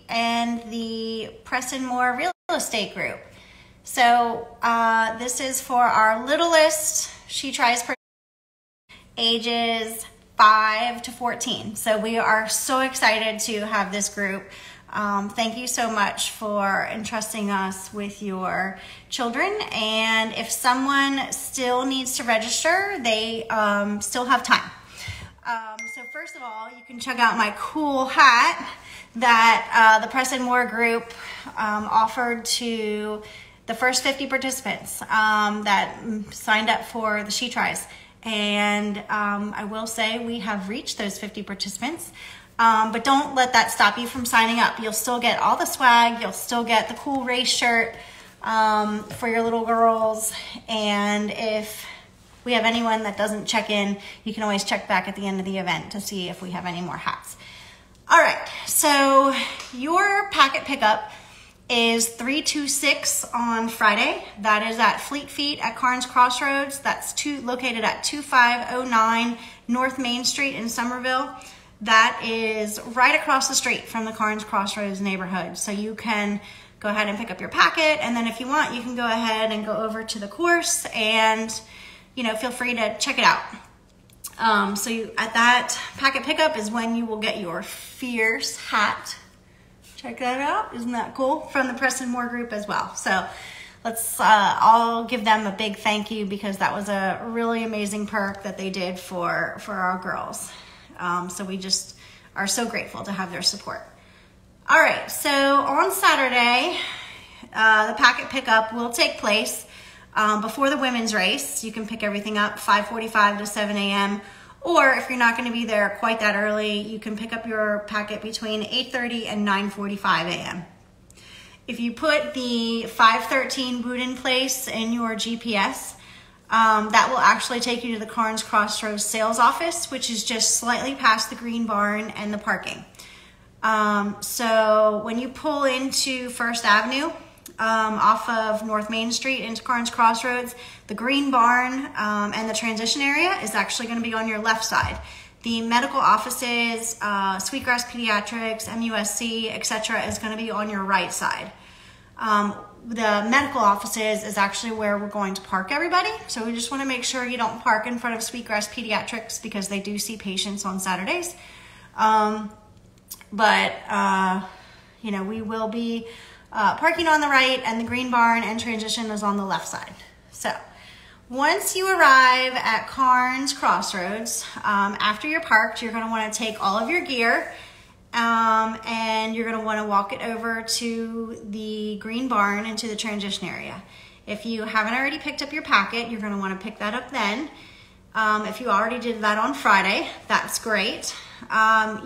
and the Preston Moore Real Estate Group. So this is for our littlest She Tries ages 5 to 14. So we are so excited to have this group. Thank you so much for entrusting us with your children. And if someone still needs to register, they still have time. So first of all, you can check out my cool hat that the Preston Moore Group offered to the first 50 participants that signed up for the She Tries. And I will say we have reached those 50 participants, but don't let that stop you from signing up. You'll still get all the swag, you'll still get the cool race shirt for your little girls, and if we have anyone that doesn't check in, you can always check back at the end of the event to see if we have any more hats. All right, so your packet pickup is 326 on Friday. That is at Fleet Feet at Carnes Crossroads. That's located at 2509 North Main Street in Somerville. That is right across the street from the Carnes Crossroads neighborhood. So you can go ahead and pick up your packet, and then if you want, you can go ahead and go over to the course and feel free to check it out. At that packet pickup is when you will get your fierce hat. Check that out. Isn't that cool? From the Preston Moore Group as well. So let's all give them a big thank you, because that was a really amazing perk that they did for our girls. So we just are so grateful to have their support. All right, so on Saturday, the packet pickup will take place before the women's race. You can pick everything up 5:45 to 7 a.m. Or if you're not going to be there quite that early, you can pick up your packet between 8:30 and 9:45 a.m. If you put the 513 Woodin Place in your GPS, that will actually take you to the Carnes Crossroads sales office, which is just slightly past the Green Barn and the parking. So when you pull into First Avenue, off of North Main Street into Carnes Crossroads, the Green Barn and the transition area is actually going to be on your left side. The medical offices, Sweetgrass Pediatrics, MUSC, etc. is going to be on your right side. The medical offices is actually where we're going to park everybody. So we just want to make sure you don't park in front of Sweetgrass Pediatrics, because they do see patients on Saturdays. We will be parking on the right, and the Green Barn and transition is on the left side. So once you arrive at Carnes Crossroads, after you're parked, you're going to want to take all of your gear, and you're going to want to walk it over to the Green Barn and to the transition area. If you haven't already picked up your packet, you're going to want to pick that up then. If you already did that on Friday, that's great.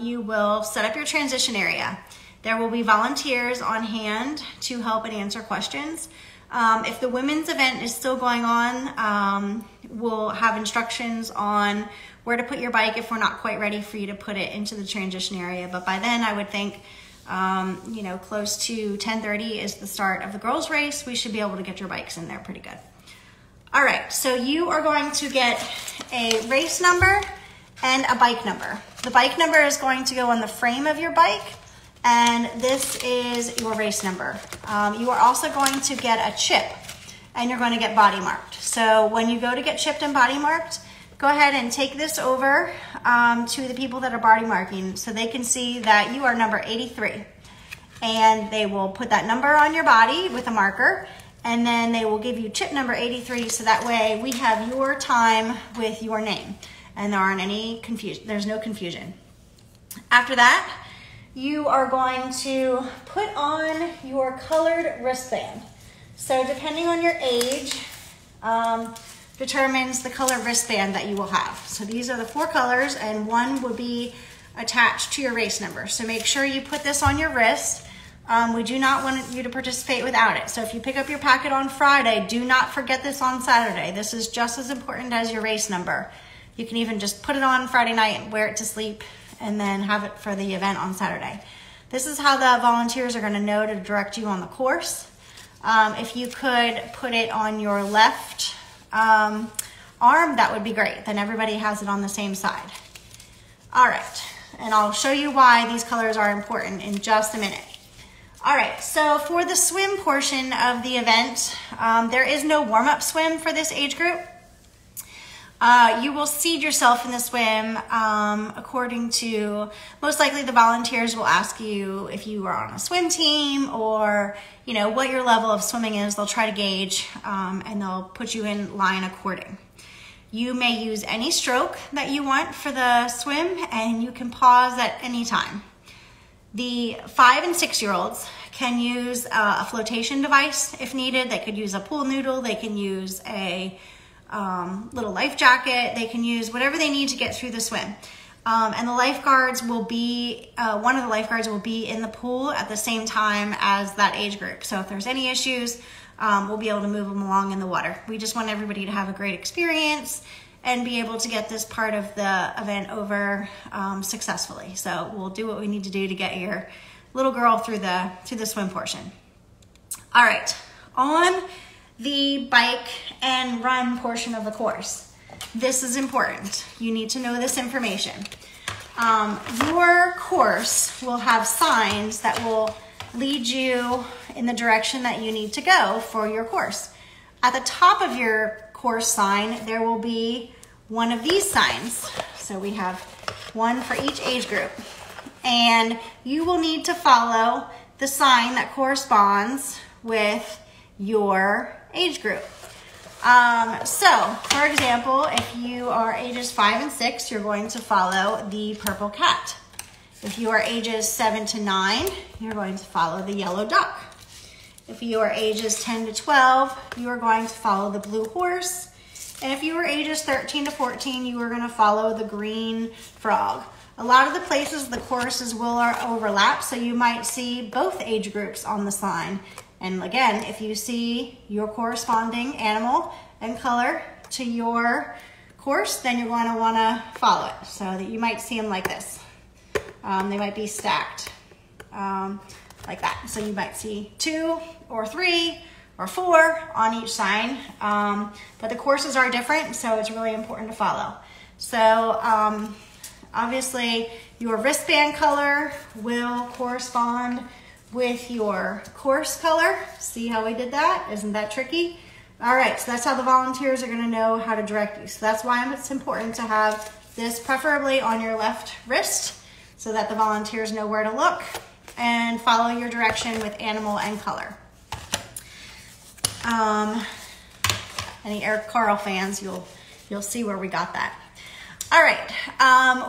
You will set up your transition area. There will be volunteers on hand to help and answer questions. If the women's event is still going on, we'll have instructions on where to put your bike if we're not quite ready for you to put it into the transition area. But by then, I would think, close to 10:30 is the start of the girls' race. We should be able to get your bikes in there pretty good. All right, so you are going to get a race number and a bike number. The bike number is going to go on the frame of your bike, and this is your race number. You are also going to get a chip, and you're going to get body marked. So when you go to get chipped and body marked, go ahead and take this over to the people that are body marking, so they can see that you are number 83. And they will put that number on your body with a marker, and then they will give you chip number 83, so that way we have your time with your name, and there's no confusion. After that, you are going to put on your colored wristband. So depending on your age, determines the color wristband that you will have. So these are the 4 colors, and one will be attached to your race number. So make sure you put this on your wrist. We do not want you to participate without it. So if you pick up your packet on Friday, do not forget this on Saturday. This is just as important as your race number. You can even just put it on Friday night and wear it to sleep, and then have it for the event on Saturday. This is how the volunteers are going to know to direct you on the course. If you could put it on your left arm, that would be great. Then everybody has it on the same side. All right, and I'll show you why these colors are important in just a minute. All right, so for the swim portion of the event, there is no warm-up swim for this age group. You will seed yourself in the swim according to, most likely the volunteers will ask you if you are on a swim team or, you know, what your level of swimming is. They'll try to gauge and they'll put you in line according. You may use any stroke that you want for the swim, and you can pause at any time. The 5 and 6-year-olds can use a flotation device if needed. They could use a pool noodle. They can use a little life jacket. They can use whatever they need to get through the swim. And the lifeguards will be, one of the lifeguards will be in the pool at the same time as that age group. So if there's any issues, we'll be able to move them along in the water. We just want everybody to have a great experience and be able to get this part of the event over successfully. So we'll do what we need to do to get your little girl through the swim portion. All right, on the bike and run portion of the course, this is important. You need to know this information. Your course will have signs that will lead you in the direction that you need to go for your course. At the top of your course sign, there will be one of these signs. So we have one for each age group. And you will need to follow the sign that corresponds with your age group. So, for example, if you are ages 5 and 6, you're going to follow the purple cat. If you are ages 7 to 9, you're going to follow the yellow duck. If you are ages 10 to 12, you are going to follow the blue horse. And if you are ages 13 to 14, you are going to follow the green frog. A lot of the places the courses will overlap, so you might see both age groups on the sign. And again, if you see your corresponding animal and color to your course, then you're going to want to follow it. So that you might see them like this. They might be stacked like that. So you might see 2 or 3 or 4 on each sign. But the courses are different, so it's really important to follow. So obviously your wristband color will correspond with your course color. See how we did that? Isn't that tricky? All right, so that's how the volunteers are gonna know how to direct you. So that's why it's important to have this preferably on your left wrist so that the volunteers know where to look and follow your direction with animal and color. Any Eric Carle fans, you'll see where we got that. All right,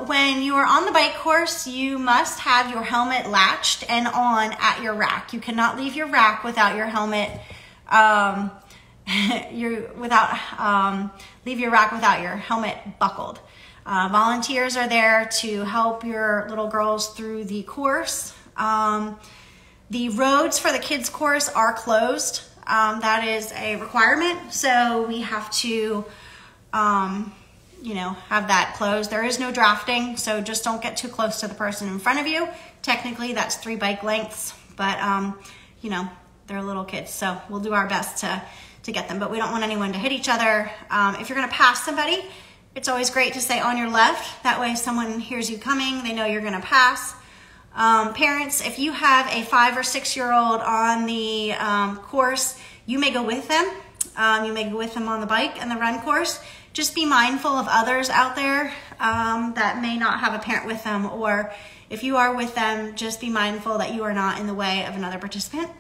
when you are on the bike course, you must have your helmet latched and on at your rack. You cannot leave your rack without your helmet, leave your rack without your helmet buckled. Volunteers are there to help your little girls through the course. The roads for the kids course are closed. That is a requirement, so we have to have that closed. There is no drafting, so just don't get too close to the person in front of you. Technically, that's 3 bike lengths, but they're little kids, so we'll do our best to get them, but we don't want anyone to hit each other. If you're gonna pass somebody, it's always great to say on your left. That way someone hears you coming, they know you're gonna pass. Parents, if you have a 5 or 6-year-old on the course, you may go with them. You may go with them on the bike and the run course. Just be mindful of others out there that may not have a parent with them, or if you are with them, just be mindful that you are not in the way of another participant.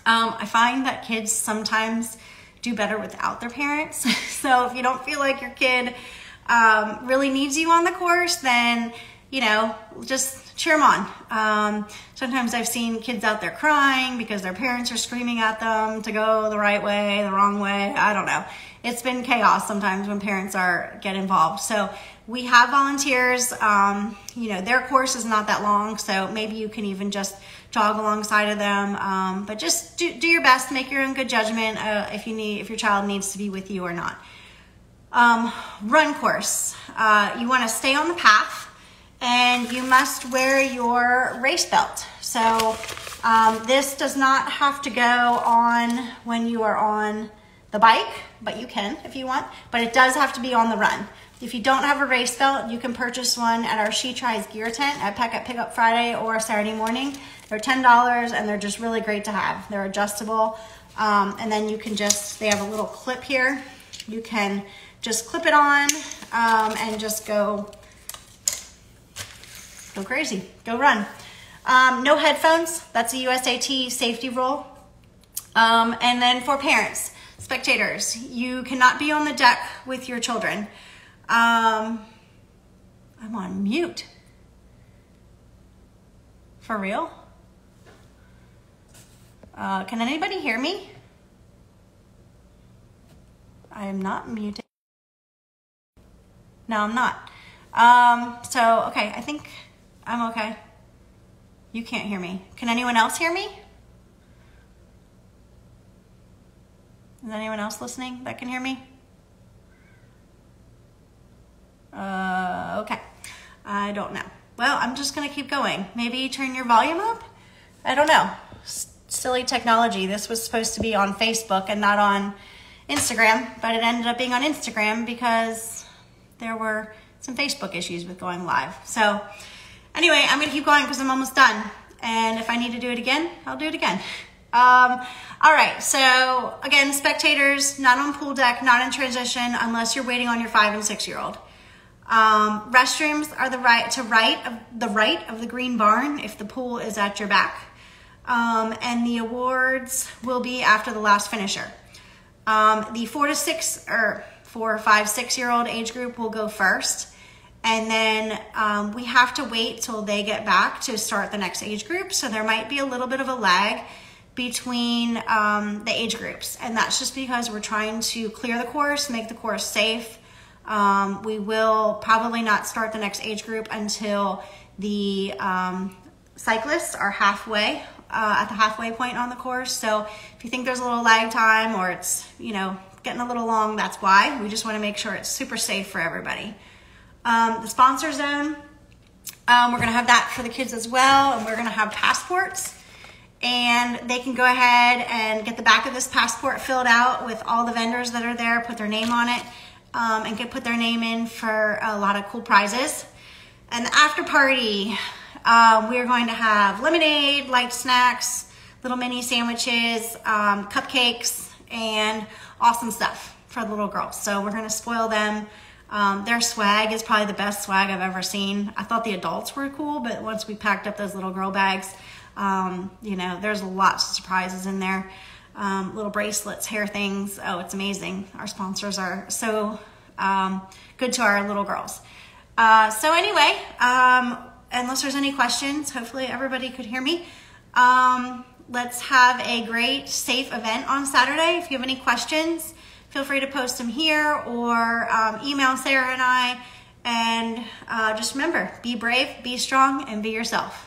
I find that kids sometimes do better without their parents. So if you don't feel like your kid really needs you on the course, then just cheer them on. Sometimes I've seen kids out there crying because their parents are screaming at them to go the right way, the wrong way. I don't know. It's been chaos sometimes when parents get involved. So we have volunteers, their course is not that long, so maybe you can even just jog alongside of them. But just do your best, make your own good judgment if your child needs to be with you or not. Run course, you want to stay on the path and you must wear your race belt. So this does not have to go on when you are on the bike, but you can if you want, but it does have to be on the run. If you don't have a race belt, you can purchase one at our She Tries gear tent at Pack Up Pickup Friday or Saturday morning. They're $10 and they're just really great to have. They're adjustable. And then you can just, they have a little clip here. You can just clip it on and just go crazy, go run. No headphones, that's a USAT safety rule. And then for parents, spectators, you cannot be on the deck with your children. I'm on mute. For real? Can anybody hear me? I am not muted. No, I'm not. So, okay, I think I'm okay. You can't hear me. Can anyone else hear me? Is anyone else listening that can hear me? Okay. I don't know. Well, I'm just gonna keep going. Maybe turn your volume up? I don't know. Silly technology. This was supposed to be on Facebook and not on Instagram, but it ended up being on Instagram because there were some Facebook issues with going live. So anyway, I'm gonna keep going because I'm almost done. And if I need to do it again, I'll do it again. All right, so again, spectators, not on pool deck, not in transition, unless you're waiting on your 5 and 6 year old. Restrooms are the right of the green barn if the pool is at your back. And the awards will be after the last finisher. The 4 or 5, 6 year old age group will go first. And then we have to wait till they get back to start the next age group. So there might be a little bit of a lag between the age groups. And that's just because we're trying to clear the course, make the course safe. We will probably not start the next age group until the cyclists are halfway, at the halfway point on the course. So if you think there's a little lag time or it's, you know, getting a little long, that's why. We just want to make sure it's super safe for everybody. The sponsor zone, we're going to have that for the kids as well. And we're going to have passports. And they can go ahead and get the back of this passport filled out with all the vendors that are there, put their name on it, and put their name in for a lot of cool prizes. And the after party, we're going to have lemonade, light snacks, little mini sandwiches, cupcakes, and awesome stuff for the little girls. So we're going to spoil them. Their swag is probably the best swag I've ever seen. I thought the adults were cool, but once we packed up those little girl bags, you know, there's lots of surprises in there. Little bracelets, hair things. Oh, it's amazing. Our sponsors are so good to our little girls. So anyway, unless there's any questions, hopefully everybody could hear me. Let's have a great, safe event on Saturday. If you have any questions, feel free to post them here or email Sarah and I. And just remember, be brave, be strong, and be yourself.